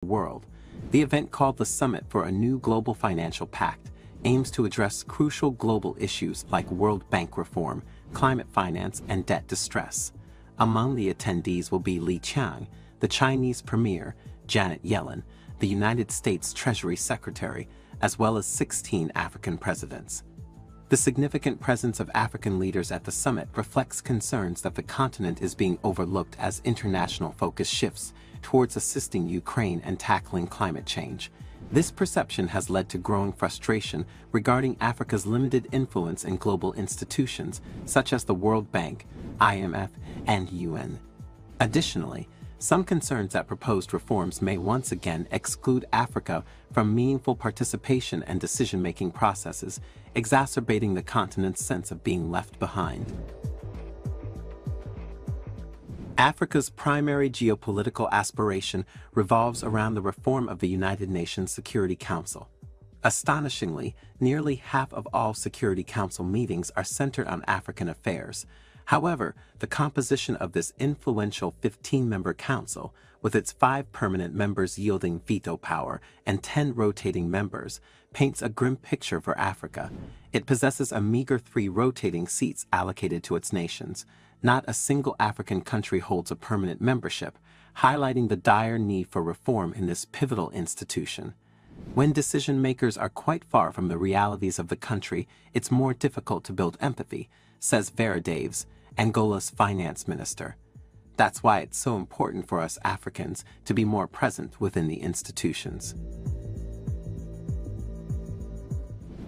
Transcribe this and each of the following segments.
world. The event, called the Summit for a New Global Financial Pact, aims to address crucial global issues like World Bank reform, climate finance, and debt distress. Among the attendees will be Li Qiang, the Chinese Premier, Janet Yellen, the United States Treasury Secretary, as well as 16 African presidents. The significant presence of African leaders at the summit reflects concerns that the continent is being overlooked as international focus shifts towards assisting Ukraine and tackling climate change. This perception has led to growing frustration regarding Africa's limited influence in global institutions such as the World Bank, IMF, and UN. Additionally, some concerns that proposed reforms may once again exclude Africa from meaningful participation and decision-making processes, exacerbating the continent's sense of being left behind. Africa's primary geopolitical aspiration revolves around the reform of the United Nations Security Council. Astonishingly, nearly half of all Security Council meetings are centered on African affairs. However, the composition of this influential 15-member council, with its 5 permanent members yielding veto power and 10 rotating members, paints a grim picture for Africa. It possesses a meager 3 rotating seats allocated to its nations. Not a single African country holds a permanent membership, highlighting the dire need for reform in this pivotal institution. When decision-makers are quite far from the realities of the country, it's more difficult to build empathy, says Vera Daves, Angola's finance minister. That's why it's so important for us Africans to be more present within the institutions.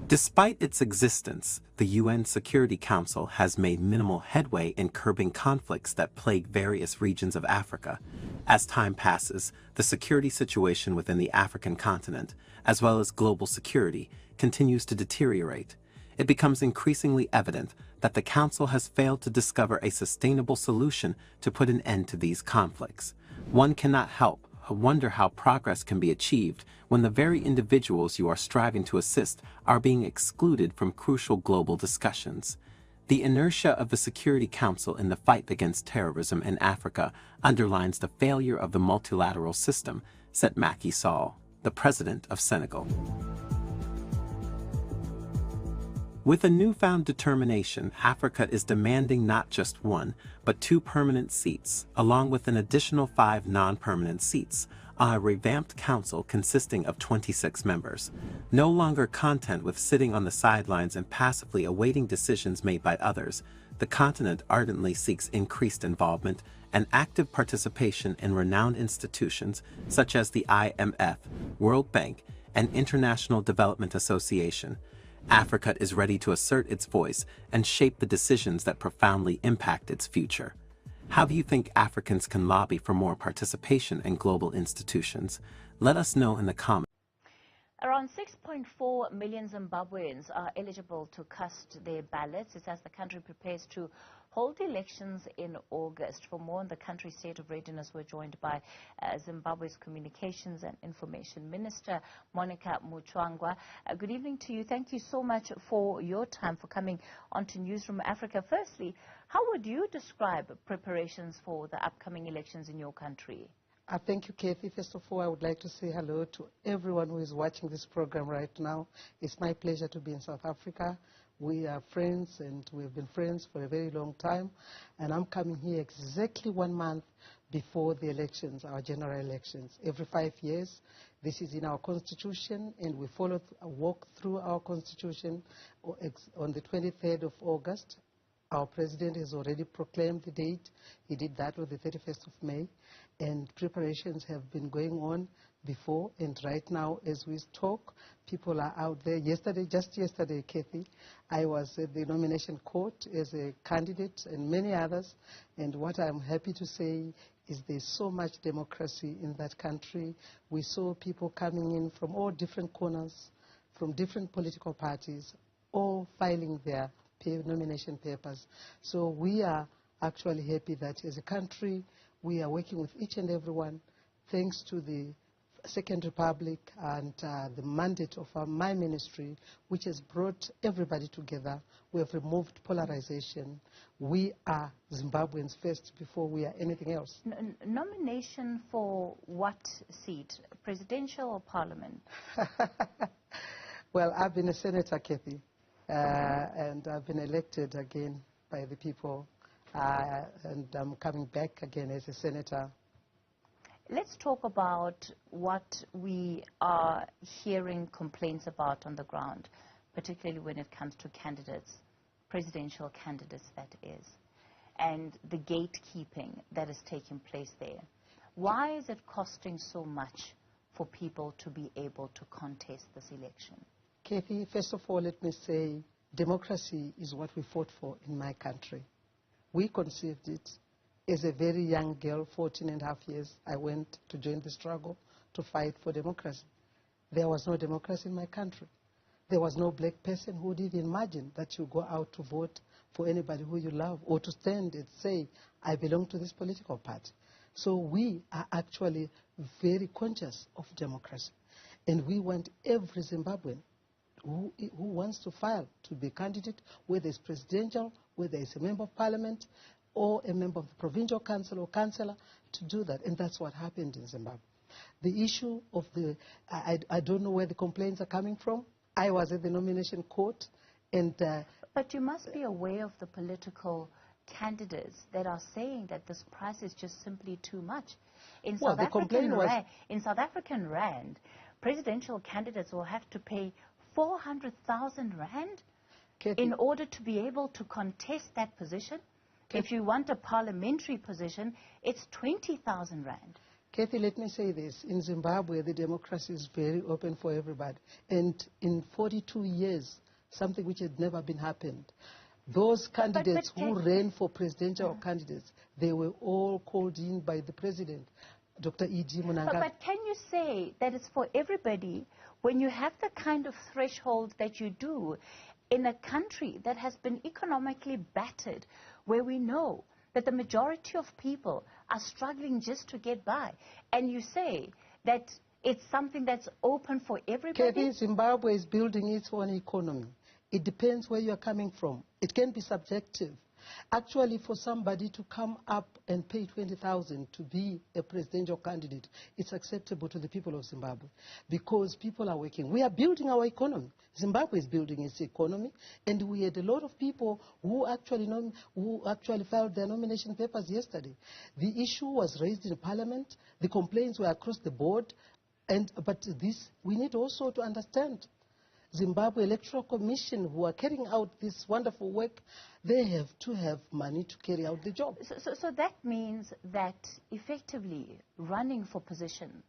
Despite its existence, the UN Security Council has made minimal headway in curbing conflicts that plague various regions of Africa. As time passes, the security situation within the African continent, as well as global security, continues to deteriorate. It becomes increasingly evident that the Council has failed to discover a sustainable solution to put an end to these conflicts. One cannot help but wonder how progress can be achieved when the very individuals you are striving to assist are being excluded from crucial global discussions. The inertia of the Security Council in the fight against terrorism in Africa underlines the failure of the multilateral system, said Macky Sall, the president of Senegal. With a newfound determination, Africa is demanding not just 1, but 2 permanent seats, along with an additional 5 non-permanent seats, on a revamped council consisting of 26 members. No longer content with sitting on the sidelines and passively awaiting decisions made by others, the continent ardently seeks increased involvement and active participation in renowned institutions such as the IMF, World Bank, and International Development Association. Africa is ready to assert its voice and shape the decisions that profoundly impact its future. How do you think Africans can lobby for more participation in global institutions? Let us know in the comments. Around 6.4 million Zimbabweans are eligible to cast their ballots as the country prepares to hold elections in August. For more on the country's state of readiness, we're joined by Zimbabwe's Communications and Information Minister, Monica Muchwangwa. Good evening to you. Thank you so much for your time, for coming onto Newsroom Africa. Firstly, how would you describe preparations for the upcoming elections in your country? Thank you, Kathy. First of all, I would like to say hello to everyone who is watching this program right now. It's my pleasure to be in South Africa. We are friends, and we've been friends for a very long time. And I'm coming here exactly 1 month before the elections, our general elections. Every 5 years, this is in our constitution, and we walk through our constitution on the 23rd of August. Our president has already proclaimed the date. He did that on the 31st of May. And preparations have been going on before. And right now, as we talk, people are out there. Just yesterday, Kathy, I was at the nomination court as a candidate and many others. And what I'm happy to say is there's so much democracy in that country. We saw people coming in from all different corners, from different political parties, all filing their nomination papers. So we are actually happy that as a country we are working with each and everyone, thanks to the Second Republic and the mandate of my ministry, which has brought everybody together. We have removed polarization. We are Zimbabweans first before we are anything else. Nomination for what seat? Presidential or parliament? Well, I've been a senator, Kathy, and I've been elected again by the people, and I'm coming back again as a senator. Let's talk about what we are hearing complaints about on the ground, particularly when it comes to candidates, presidential candidates that is, and the gatekeeping that is taking place there. Why is it costing so much for people to be able to contest this election? Kathy, first of all, let me say democracy is what we fought for in my country. We conceived it. As a very young girl, 14 and a half years, I went to join the struggle to fight for democracy. There was no democracy in my country. There was no black person who would even imagine that you go out to vote for anybody who you love or to stand and say, I belong to this political party. So we are actually very conscious of democracy. And we want every Zimbabwean who wants to file to be a candidate, whether it's presidential, whether it's a member of parliament, or a member of the provincial council or councillor, to do that. And that's what happened in Zimbabwe. The issue of the, I don't know where the complaints are coming from. I was at the nomination court. And but you must be aware of the political candidates that are saying that this price is just simply too much. In South African rand, presidential candidates will have to pay 400,000 rand in order to be able to contest that position. If you want a parliamentary position, it's 20,000 rand. Kathy, let me say this. In Zimbabwe, the democracy is very open for everybody. And in 42 years, something which had never been happened, those candidates who ran for presidential candidates, they were all called in by the president, Dr. E.G. Munangagwa. But can you say that it's for everybody when you have the kind of threshold that you do in a country that has been economically battered, where we know that the majority of people are struggling just to get by, and you say that it's something that's open for everybody? Kathy, Zimbabwe is building its own economy. It depends where you're coming from. It can be subjective. Actually, for somebody to come up and pay 20,000 to be a presidential candidate, it's acceptable to the people of Zimbabwe because people are working. We are building our economy. Zimbabwe is building its economy, and we had a lot of people who actually filed their nomination papers yesterday. The issue was raised in Parliament. The complaints were across the board, but this we need also to understand. Zimbabwe Electoral Commission, who are carrying out this wonderful work, they have to have money to carry out the job. So that means that effectively running for position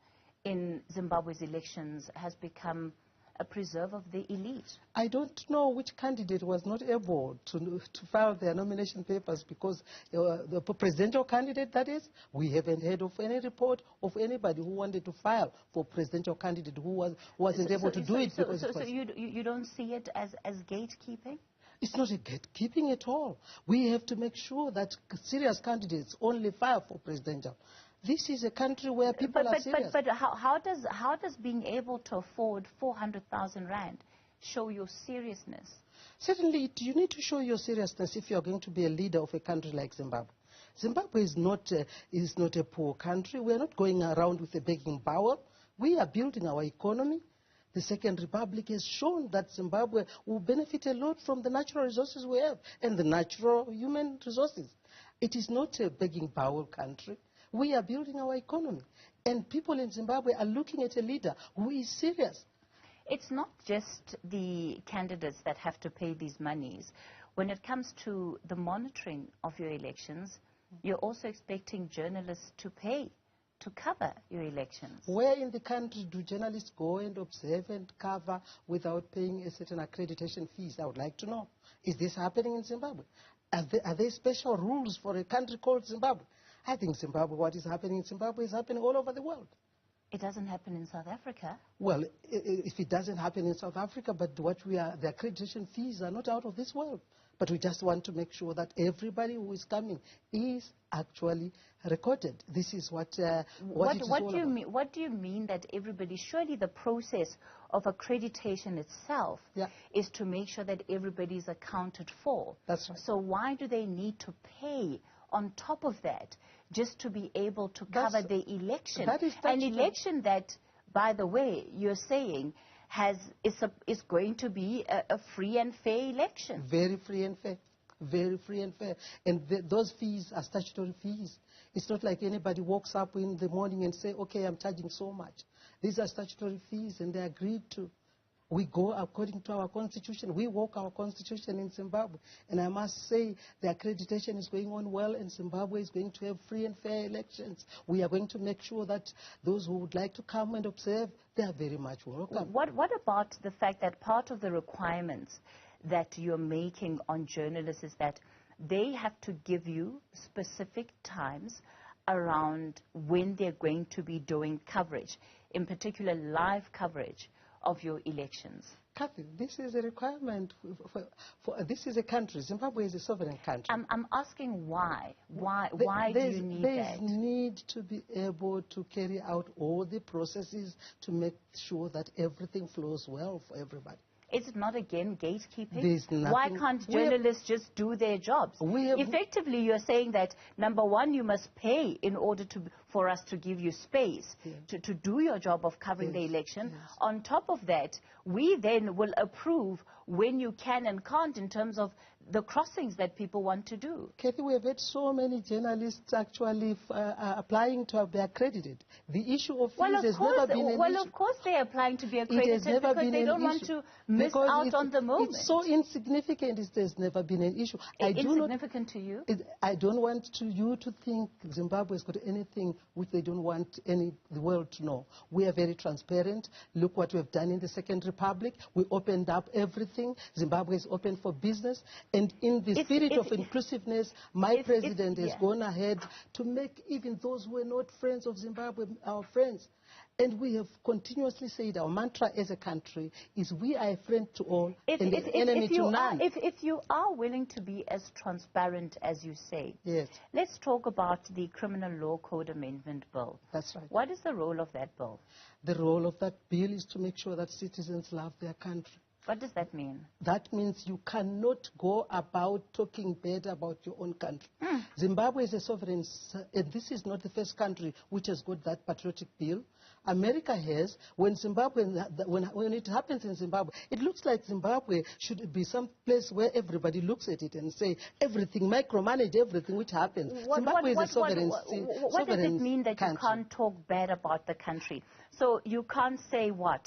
in Zimbabwe's elections has become a preserve of the elite. I don't know which candidate was not able to file their nomination papers because the presidential candidate, that is, we haven't heard of any report of anybody who wanted to file for presidential candidate who wasn't able to do it. So you don't see it as gatekeeping? It's not a gatekeeping at all. We have to make sure that serious candidates only file for presidential. This is a country where people are serious. But how does being able to afford 400,000 rand show your seriousness? Certainly, you need to show your seriousness if you are going to be a leader of a country like Zimbabwe. Zimbabwe is not a poor country. We are not going around with a begging bowl. We are building our economy. The Second Republic has shown that Zimbabwe will benefit a lot from the natural resources we have and the natural human resources. It is not a begging bowl country. We are building our economy. And people in Zimbabwe are looking at a leader who is serious. It's not just the candidates that have to pay these monies. When it comes to the monitoring of your elections, you're also expecting journalists to pay to cover your elections. Where in the country do journalists go and observe and cover without paying a certain accreditation fees? I would like to know. Is this happening in Zimbabwe? Are there special rules for a country called Zimbabwe? I think Zimbabwe, what is happening in Zimbabwe is happening all over the world. It doesn't happen in South Africa. Well, if it doesn't happen in South Africa, but the accreditation fees are not out of this world. But we just want to make sure that everybody who is coming is actually recorded. This is what it is all about. What do you mean that everybody? Surely the process of accreditation itself is to make sure that everybody is accounted for. That's right. So why do they need to pay on top of that just to be able to cover the election? An election that, by the way, you're saying is going to be a free and fair election. Very free and fair. Very free and fair. And those fees are statutory fees. It's not like anybody walks up in the morning and say, okay, I'm charging so much. These are statutory fees, and they're agreed to. We go according to our constitution. We walk our constitution in Zimbabwe. And I must say the accreditation is going on well, and Zimbabwe is going to have free and fair elections. We are going to make sure that those who would like to come and observe, they are very much welcome. What about the fact that part of the requirements that you're making on journalists is that they have to give you specific times around when they're going to be doing coverage, in particular live coverage of your elections? Kathy, this is a requirement this is a country. Zimbabwe is a sovereign country. I'm asking why. Why do you need that? There's need to be able to carry out all the processes to make sure that everything flows well for everybody. Is it not, again, gatekeeping? There's nothing. Why can't journalists just do their jobs? Effectively, you're saying that, number one, you must pay in order for us to give you space to do your job of covering the election. On top of that, we then will approve when you can and can't in terms of the crossings that people want to do. Kathy, we have had so many journalists actually applying to be accredited. The issue of fees has never been an issue. Well, of course they're applying to be accredited because they don't want to miss out on the moment. It's so insignificant, there's never been an issue. Insignificant to you? I don't want you to think Zimbabwe has got anything which they don't want the world to know. We are very transparent. Look what we have done in the Second Republic. We opened up everything. Zimbabwe is open for business. And in the spirit of inclusiveness, my president has gone ahead to make even those who are not friends of Zimbabwe our friends. And we have continuously said our mantra as a country is we are a friend to all and an enemy to none. If you are willing to be as transparent as you say, let's talk about the Criminal Law Code Amendment Bill. That's right. What is the role of that bill? The role of that bill is to make sure that citizens love their country. What does that mean? That means you cannot go about talking bad about your own country. Zimbabwe is a sovereign, and this is not the first country which has got that patriotic bill. America has. When it happens in Zimbabwe, it looks like Zimbabwe should be some place where everybody looks at it and say everything, micromanage everything which happens. Zimbabwe is a sovereign country. What does it mean that you can't talk bad about the country? So you can't say what?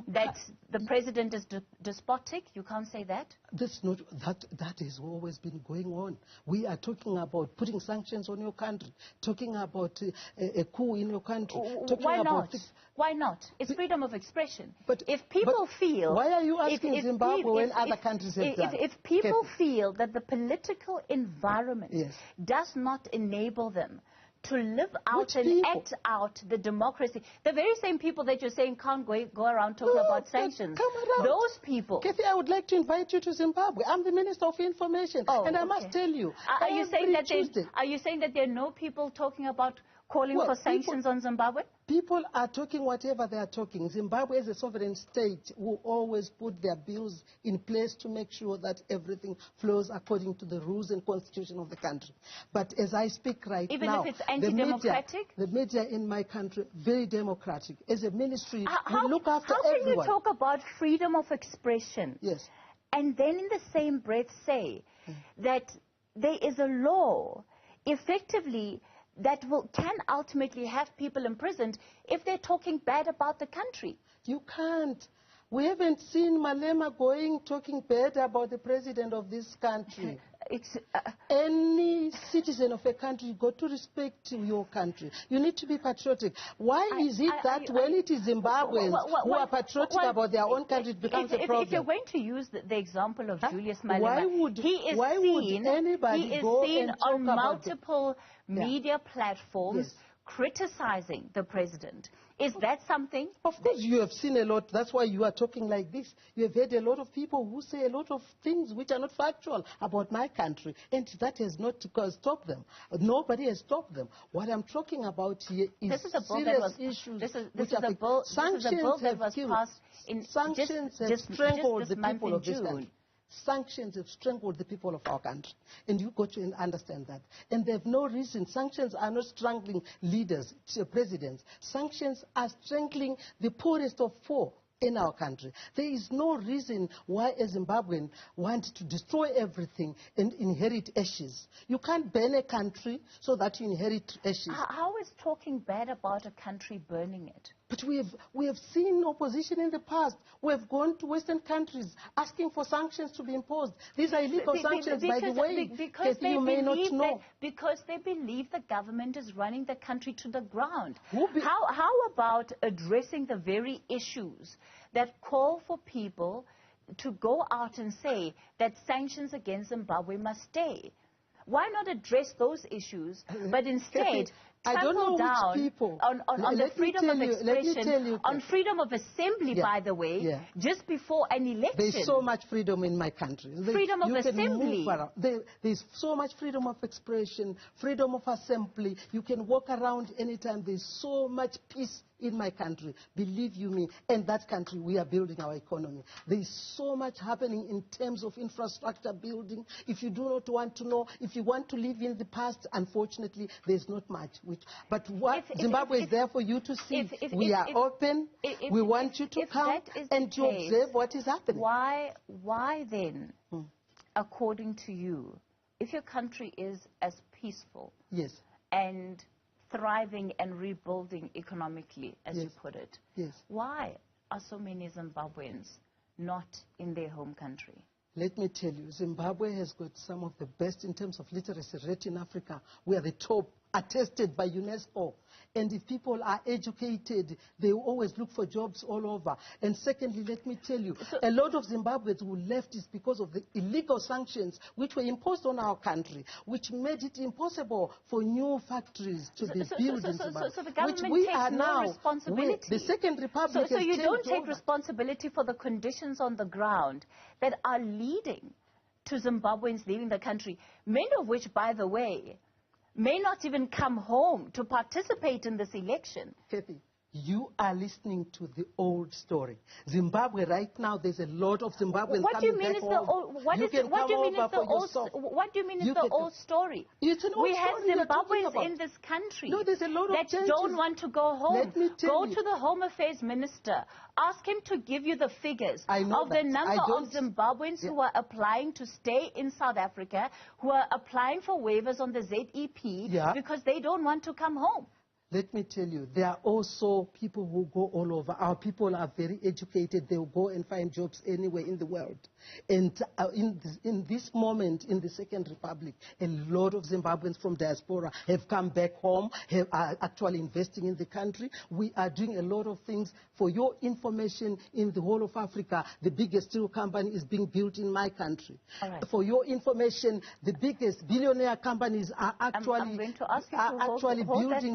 That the president is despotic? You can't say that? That's not, that has always been going on. We are talking about putting sanctions on your country, talking about a coup in your country. Why not? Why not? It's freedom of expression. But if people feel... Why are you asking Zimbabwe when other countries have done? If people feel that the political environment does not enable them to live out and act out the democracy. The very same people that you're saying can't go around talking about sanctions. Those people. Kathy, I would like to invite you to Zimbabwe. I'm the Minister of Information, and I must tell you. Are you saying that there are no people talking about calling for sanctions on Zimbabwe? People are talking whatever they are talking. Zimbabwe is a sovereign state who always put their bills in place to make sure that everything flows according to the rules and constitution of the country. But as I speak right now... Even if it's anti-democratic? The media in my country, very democratic. As a ministry, we look after everyone. How can you talk about freedom of expression? Yes. And then in the same breath say that there is a law effectively that can ultimately have people imprisoned if they're talking bad about the country? You can't. We haven't seen Malema talking bad about the president of this country. Any citizen of a country, you got to respect your country. You need to be patriotic. Why is it that when it is Zimbabweans who are patriotic about their own country, it becomes a problem? If you're going to use the example of Julius Malema, he is seen on multiple media platforms criticizing the president. Is that something? Of course, you have seen a lot. That's why you are talking like this. You have heard a lot of people who say a lot of things which are not factual about my country, and that has not stopped them. Nobody has stopped them. What I'm talking about here is this is a bill serious that was, issues. This is a bill that was passed in sanctions have strangled the people of this country. Sanctions have strangled the people of our country. And you got to understand that. And they have no reason. Sanctions are not strangling leaders, presidents. Sanctions are strangling the poorest of poor in our country. There is no reason why a Zimbabwean wants to destroy everything and inherit ashes. You can't burn a country so that you inherit ashes. How is talking bad about a country burning it? But we have seen opposition in the past. We have gone to Western countries asking for sanctions to be imposed. These are illegal sanctions, by the way. Because you may not know. Because they believe the government is running the country to the ground. How about addressing the very issues that call for people to go out and say that sanctions against Zimbabwe must stay? Why not address those issues, but instead trample down on the freedom of expression, on freedom of assembly, by the way, just before an election? There's so much freedom in my country. Freedom of assembly. There's so much freedom of expression, freedom of assembly. You can walk around anytime. There's so much peace in my country. Believe you me, and that country, we are building our economy. There's so much happening in terms of infrastructure building. If you do not want to know, if you want to live in the past, unfortunately, there's not much. But what Zimbabwe is there for you to see. We are open. We want you to come and to observe what is happening. Why then, according to you, if your country is as peaceful and thriving and rebuilding economically, as you put it, why are so many Zimbabweans not in their home country? Let me tell you, Zimbabwe has got some of the best in terms of literacy rate in Africa. We are the top, attested by UNESCO. And if people are educated, they always look for jobs all over. And secondly, let me tell you, a lot of Zimbabweans who left is because of the illegal sanctions which were imposed on our country, which made it impossible for new factories to be built in Zimbabwe. So the government takes no responsibility. The Second Republic so you don't take responsibility for the conditions on the ground that are leading to Zimbabweans leaving the country, many of which, by the way, may not even come home to participate in this election. Kathy, you are listening to the old story. Zimbabwe right now, there's a lot of Zimbabweans What do you mean is the old? What do you mean is the old story? It's an old we have story Zimbabweans in this country that don't want to go home. Let me tell you. To the Home Affairs Minister. Ask him to give you the figures of the number of Zimbabweans who are applying to stay in South Africa, who are applying for waivers on the ZEP because they don't want to come home. Let me tell you, there are also people who go all over. Our people are very educated. They will go and find jobs anywhere in the world. And in this moment, in the Second Republic, a lot of Zimbabweans from diaspora have come back home, are actually investing in the country. We are doing a lot of things. For your information, in the whole of Africa, the biggest steel company is being built in my country. For your information, the biggest billionaire companies are actually building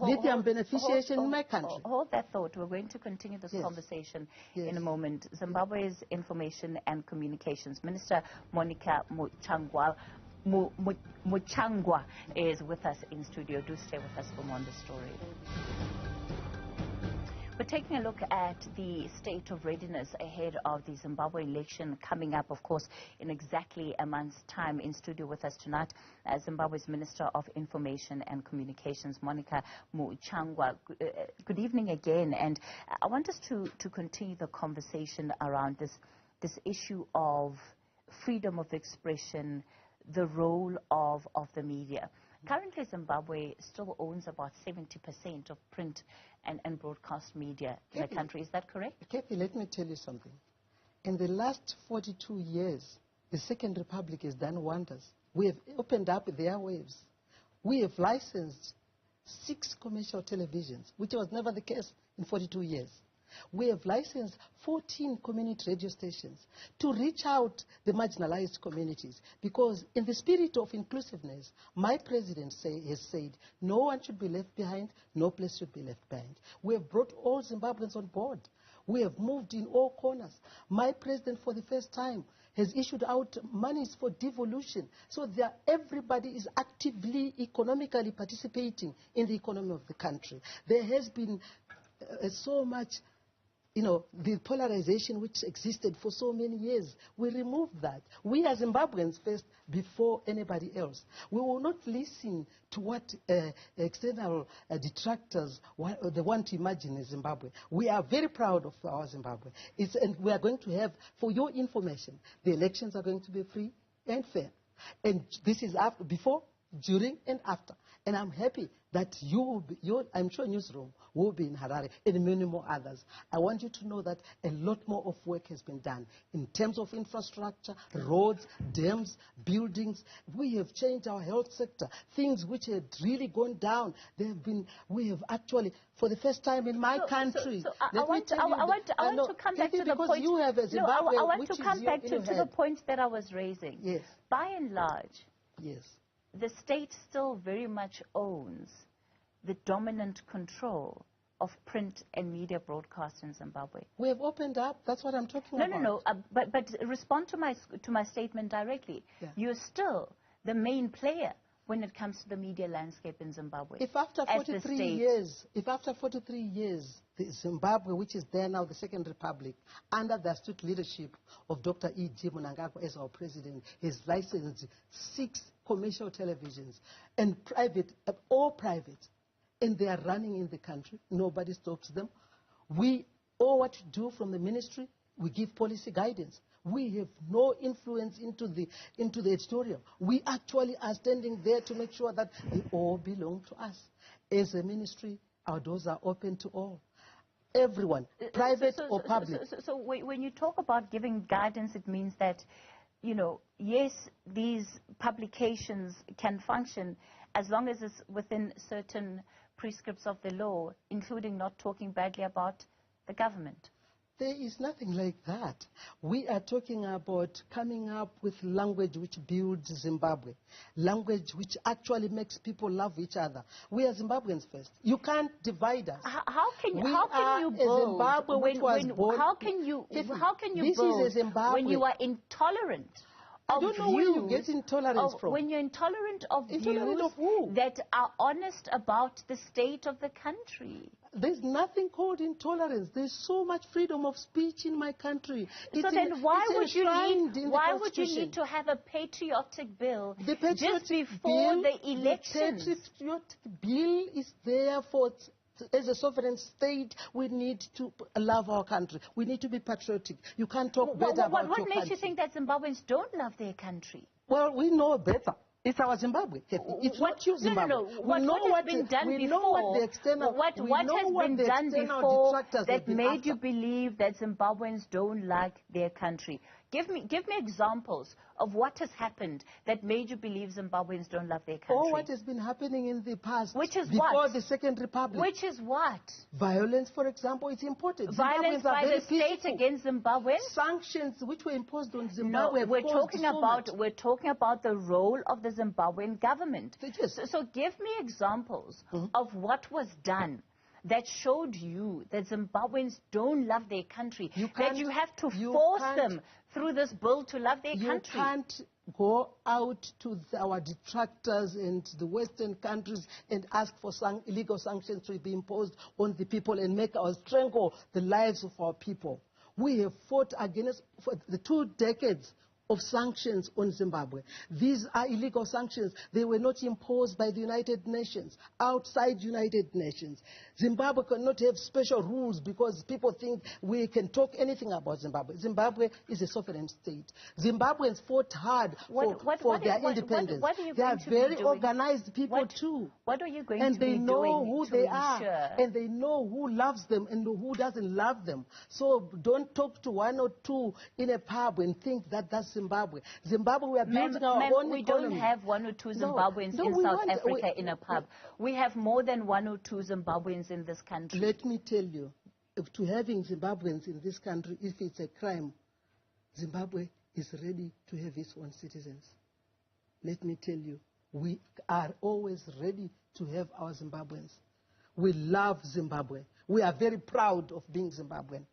lithium beneficiation in my country. Hold that thought. We're going to continue this conversation in a moment. Zimbabwe's Information and Communications Minister, Monica Muchangwa, is with us in studio. Do stay with us for more on the story. We're taking a look at the state of readiness ahead of the Zimbabwe election coming up, of course, in exactly a month's time. In studio with us tonight, Zimbabwe's Minister of Information and Communications, Monica Muchangwa. Good evening again, and I want us to continue the conversation around this issue of freedom of expression, the role of the media. Currently, Zimbabwe still owns about 70% of print and broadcast media in the country. Is that correct? Kathy, let me tell you something. In the last 42 years, the Second Republic has done wonders. We have opened up the airwaves. We have licensed 6 commercial televisions, which was never the case in 42 years. We have licensed 14 community radio stations to reach out the marginalized communities, because in the spirit of inclusiveness, my president has said no one should be left behind, no place should be left behind. We have brought all Zimbabweans on board. We have moved in all corners. My president, for the first time, has issued out monies for devolution, so that everybody is actively, economically participating in the economy of the country. There has been so much, the polarization which existed for so many years. We removed that. We as Zimbabweans first, before anybody else. We will not listen to what external detractors they want to imagine in Zimbabwe. We are very proud of our Zimbabwe. And we are going to have, for your information, the elections are going to be free and fair. And this is after, before, during, and after. And I'm happy that I'm sure Newsroom will be in Harare and many more others. I want you to know that a lot more of work has been done in terms of infrastructure, roads, dams, buildings. We have changed our health sector, things which had really gone down. We have actually, for the first time in my country. I want to come back to the point. You have a Zimbabwe, I want to come back to the point that I was raising. Yes. By and large, yes, the state still very much owns the dominant control of print and media broadcasts in Zimbabwe. We have opened up. That's what I'm talking about. No. But respond to my statement directly. Yeah. You're still the main player when it comes to the media landscape in Zimbabwe. If after 43 years, the Zimbabwe, which is there now, the Second Republic, under the astute leadership of Dr. E.G. Mnangagwa as our president, has licensed 6 commercial televisions, and all private, and they are running in the country. Nobody stops them. All what we do from the ministry, we give policy guidance. We have no influence into the editorial. We actually are standing there to make sure that they all belong to us. As a ministry, our doors are open to all. Everyone, private or public. So when you talk about giving guidance, it means that, yes, these publications can function as long as it's within certain prescripts of the law, including not talking badly about the government. There is nothing like that. We are talking about coming up with language which builds Zimbabwe, language which actually makes people love each other. We are Zimbabweans first. You can't divide us. How can you build when you are intolerant? I don't know where you get intolerance from. When you're intolerant of views that are honest about the state of the country. There's nothing called intolerance. There's so much freedom of speech in my country. So then why would you need to have a patriotic bill just before the elections? The patriotic bill is there for... As a sovereign state, we need to love our country. We need to be patriotic. You can't talk better about your country. What makes you think that Zimbabweans don't love their country? Well, we know better. It's our Zimbabwe. It's not your Zimbabwe. No. What has been done before that made you believe that Zimbabweans don't like their country? Give me examples of what has happened that made you believe Zimbabweans don't love their country. Or what has been happening in the past, which is before the Second Republic. Which is what? Violence, for example, is important. Violence by the state against Zimbabwe. Sanctions which were imposed on Zimbabwe. No, we're talking about the role of the Zimbabwean government. So give me examples of what was done that showed you that Zimbabweans don't love their country, that you have to force them through this bill to love their country. You can't go out to our detractors and the Western countries and ask for illegal sanctions to be imposed on the people and make us strangle the lives of our people. We have fought against for the 2 decades of sanctions on Zimbabwe. These are illegal sanctions. They were not imposed by the United Nations, outside United Nations. Zimbabwe cannot have special rules because people think we can talk anything about Zimbabwe. Zimbabwe is a sovereign state. Zimbabweans fought hard for their independence. They are very organized people too. What are you going to be doing? And they know who they are. And they know who loves them and who doesn't love them. So don't talk to 1 or 2 in a pub and think that that's Zimbabwe. Zimbabwe, we are building our own economy. We don't have 1 or 2 Zimbabweans in South Africa in a pub. We have more than 1 or 2 Zimbabweans in this country. Let me tell you, to having Zimbabweans in this country, if it's a crime, Zimbabwe is ready to have its own citizens. Let me tell you, we are always ready to have our Zimbabweans. We love Zimbabwe. We are very proud of being Zimbabwean.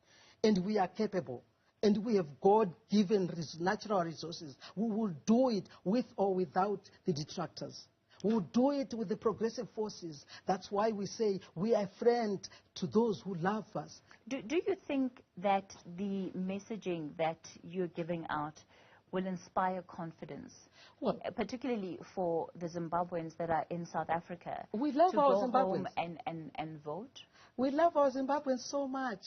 And we are capable. And we have God-given natural resources. We will do it with or without the detractors. We will do it with the progressive forces. That's why we say we are a friend to those who love us. Do you think that the messaging that you're giving out will inspire confidence, well, particularly for the Zimbabweans that are in South Africa, we love to our go Zimbabweans. home and vote? We love our Zimbabweans so much,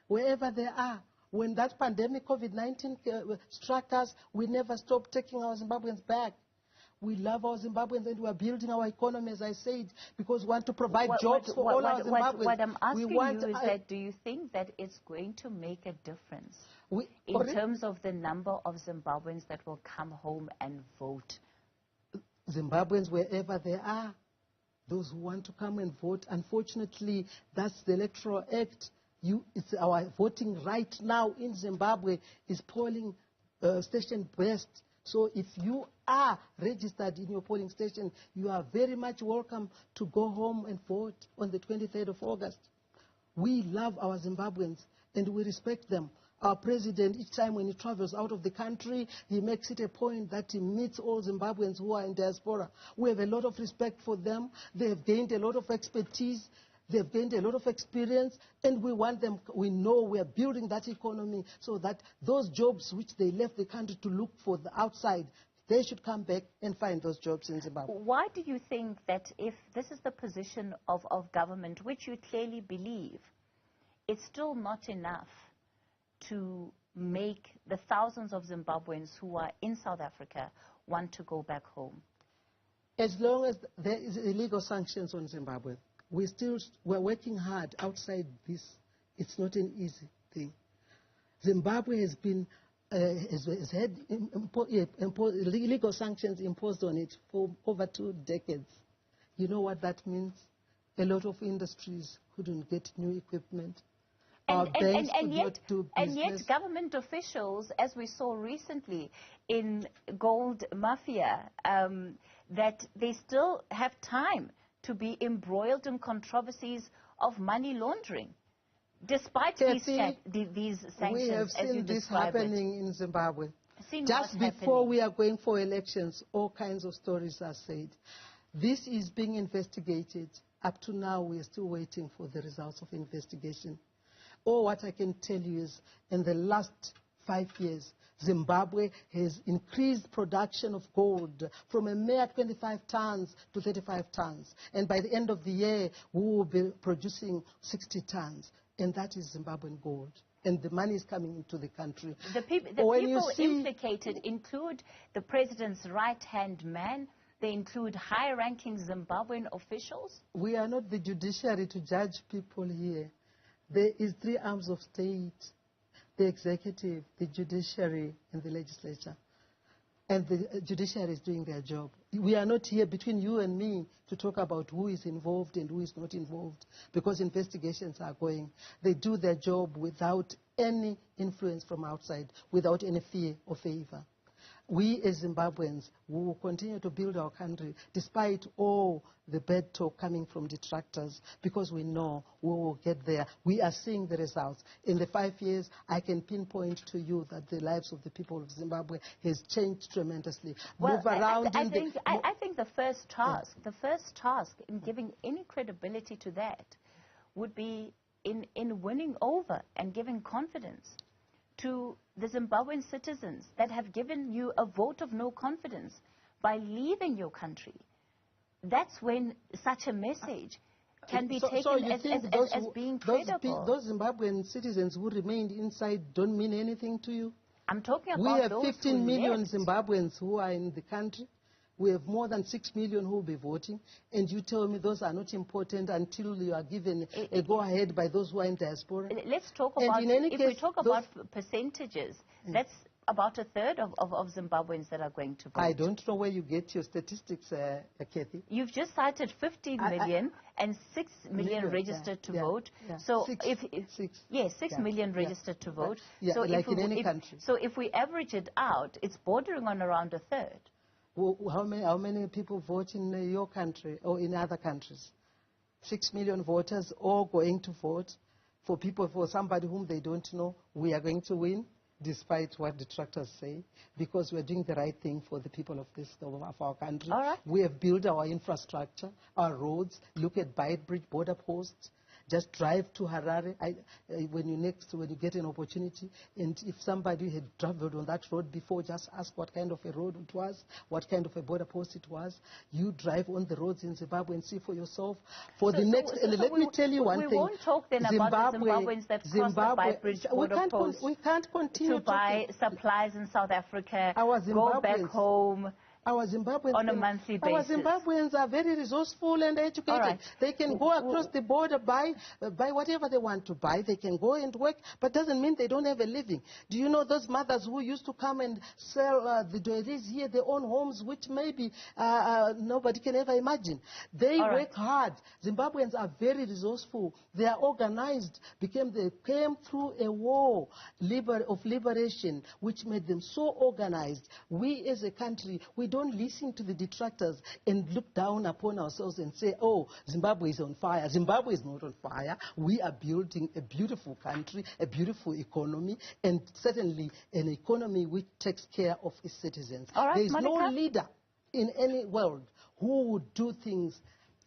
wherever they are. When that pandemic, COVID-19, struck us, we never stopped taking our Zimbabweans back. We love our Zimbabweans, and we are building our economy, as I said, because we want to provide jobs for all our Zimbabweans. What I'm asking you is that, do you think that it's going to make a difference in terms of the number of Zimbabweans that will come home and vote? Zimbabweans, wherever they are, those who want to come and vote, unfortunately, that's the Electoral Act. It's our voting right now in Zimbabwe is polling station-based. So if you are registered in your polling station, you are very much welcome to go home and vote on the 23rd of August. We love our Zimbabweans and we respect them. Our president, each time when he travels out of the country, he makes it a point that he meets all Zimbabweans who are in diaspora. We have a lot of respect for them. They have gained a lot of expertise. They've gained a lot of experience, and we want them, we know we are building that economy so that those jobs which they left the country to look for the outside, they should come back and find those jobs in Zimbabwe. Why do you think that if this is the position of government, which you clearly believe, it's still not enough to make the thousands of Zimbabweans who are in South Africa want to go back home? As long as there is illegal sanctions on Zimbabwe, we're working hard outside this. It's not an easy thing. Zimbabwe has been has had illegal sanctions imposed on it for over 2 decades. You know what that means? A lot of industries couldn't get new equipment. And yet government officials, as we saw recently in Gold Mafia, that they still have time to be embroiled in controversies of money laundering, despite these sanctions. We have seen this happening in Zimbabwe. Just before we are going for elections, all kinds of stories are said. This is being investigated. Up to now, we are still waiting for the results of investigation. What I can tell you is, in the last 5 years, Zimbabwe has increased production of gold from a mere 25 tons to 35 tons. And by the end of the year, we will be producing 60 tons. And that is Zimbabwean gold. And the money is coming into the country. The people implicated include the president's right-hand man. They include high-ranking Zimbabwean officials. We are not the judiciary to judge people here. There is 3 arms of state: the executive, the judiciary, and the legislature. And the judiciary is doing their job. We are not here between you and me to talk about who is involved and who is not involved, because investigations are going. They do their job without any influence from outside, without any fear or favor. We as Zimbabweans will continue to build our country despite all the bad talk coming from detractors, because we know we will get there. We are seeing the results. In the 5 years, I can pinpoint to you that the lives of the people of Zimbabwe has changed tremendously. Well, I think the first task in giving any credibility to that would be in winning over and giving confidence to the Zimbabwean citizens that have given you a vote of no confidence by leaving your country. That's when such a message can be taken as being credible. Those Zimbabwean citizens who remained inside don't mean anything to you? I'm talking about We have those 15 million left. Zimbabweans who are in the country. We have more than 6 million who will be voting, and you tell me those are not important until you are given a go-ahead by those who are in diaspora? Let's talk about, if we talk about percentages, let's about a third of Zimbabweans that are going to vote. I don't know where you get your statistics, Kathy. You've just cited 50 million and 6 million registered to vote. So six million registered to vote. So like in any country. So if we average it out, it's bordering on around a third. Well, how many people vote in your country or in other countries? 6 million voters all going to vote for somebody whom they don't know. We are going to win, despite what detractors say, because we're doing the right thing for the people of our country. All right. We have built our infrastructure, our roads. Look at Bridge border posts. Just drive to Harare when you get an opportunity. And if somebody had traveled on that road before, just ask what kind of a road it was, what kind of a border post it was. You drive on the roads in Zimbabwe and see for yourself. Let me tell you one thing. We won't talk then about the Zimbabweans that cross the Bridge border post. We can't continue to buy supplies in South Africa, go back home. Our Zimbabweans on a monthly basis. Our Zimbabweans are very resourceful and educated. Right. They can go across the border, buy whatever they want to buy. They can go and work, but doesn't mean they don't have a living. Do you know those mothers who used to come and sell the dairies here, their own homes, which maybe nobody can ever imagine? They work hard. Zimbabweans are very resourceful. They are organized. They came through a war of liberation, which made them so organized. We as a country, we don't listen to the detractors and look down upon ourselves and say, oh, Zimbabwe is on fire. Zimbabwe is not on fire. We are building a beautiful country, a beautiful economy, and certainly an economy which takes care of its citizens. Right, there is no leader in any world who would do things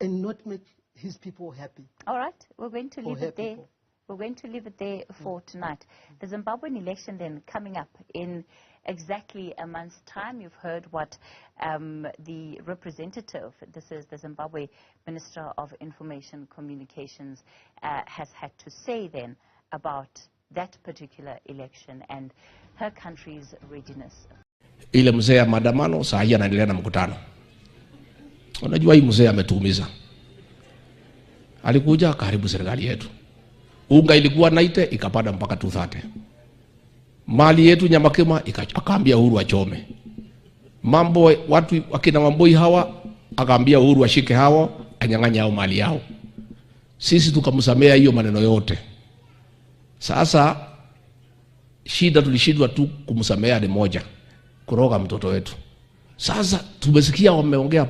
and not make his people happy. All right, we're going to leave it there. We're going to leave it there for tonight. The Zimbabwean election then coming up in exactly a month's time. You've heard what the representative, this is the Zimbabwe Minister of Information Communications, has had to say then about that particular election and her country's readiness. Ile mzee ya maandamano saa hii anaendelea na mkutano. Unajua hii mzee ametuumiza. Alikuja karibu serikali yetu. Unga ilikuwa 90 ikapanda mpaka 230. Mali yetu Nyamakema akaambia Uhuru achome. Mambo watu wakina Wamboi hawa akaambia Uhuru ashike hao anyang'anya hao mali yao. Sisi tukamsamea hiyo maneno yote. Sasa shida tulishindwa tu kumsamea ni moja, kuroga mtoto wetu. Sasa tumesikia wameongea